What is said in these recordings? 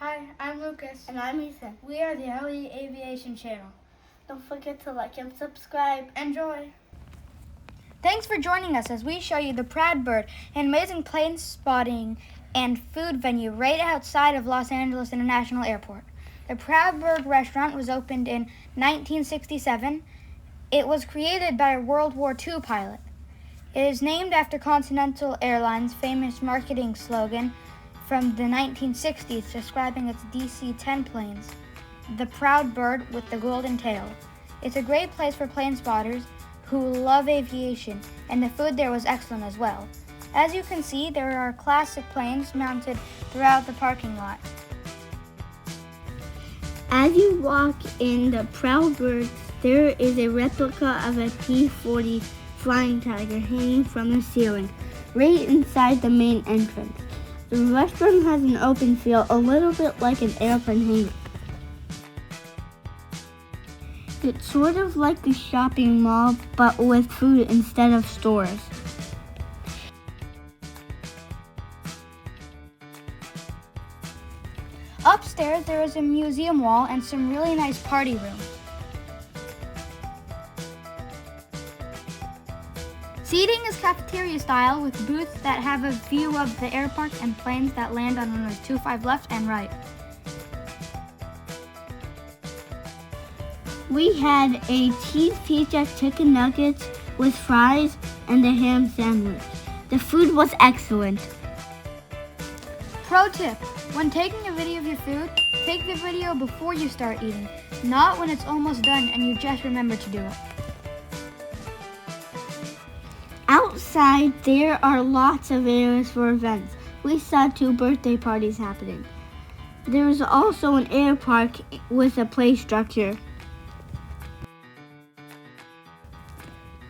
Hi, I'm Lucas. And I'm Ethan. We are the LE Aviation Channel. Don't forget to like and subscribe. Enjoy! Thanks for joining us as we show you the Proud Bird, an amazing plane spotting and food venue right outside of Los Angeles International Airport. The Proud Bird restaurant was opened in 1967. It was created by a World War II pilot. It is named after Continental Airlines' famous marketing slogan from the 1960s describing its DC-10 planes, the Proud Bird with the golden tail. It's a great place for plane spotters who love aviation, and the food there was excellent as well. As you can see, there are classic planes mounted throughout the parking lot. As you walk in the Proud Bird, there is a replica of a P-40 Flying Tiger hanging from the ceiling, right inside the main entrance. The restaurant has an open feel, a little bit like an airplane hangar. It's sort of like a shopping mall, but with food instead of stores. Upstairs, there is a museum wall and some really nice party rooms. Seating is cafeteria style with booths that have a view of the airport and planes that land on runways 25 left and right. We had a cheese pizza, chicken nuggets with fries, and a ham sandwich. The food was excellent. Pro tip: when taking a video of your food, take the video before you start eating, not when it's almost done and you just remember to do it. Outside, there are lots of areas for events. We saw 2 birthday parties happening. There is also an air park with a play structure.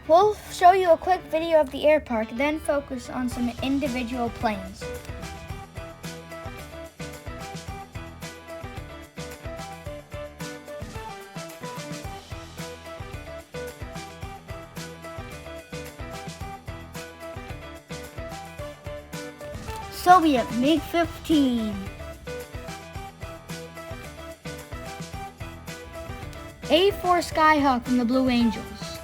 We'll show you a quick video of the air park, then focus on some individual planes. Soviet MiG-15. A4 Skyhawk from the Blue Angels.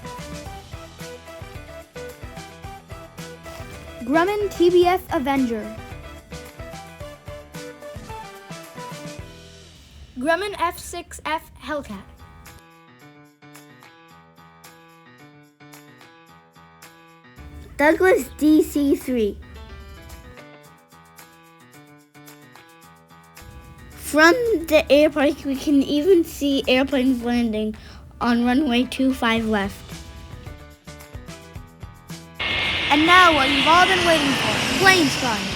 Grumman TBF Avenger. Grumman F6F Hellcat. Douglas DC-3. From the air park, we can even see airplanes landing on runway 25 left. And now what you've all been waiting for, plane spotting.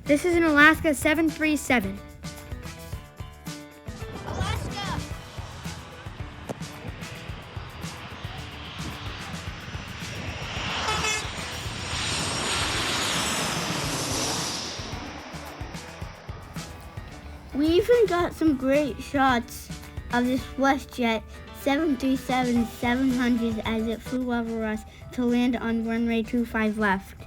This is an Alaska 737. Alaska! We even got some great shots of this WestJet 737-700 as it flew over us to land on runway 25 left.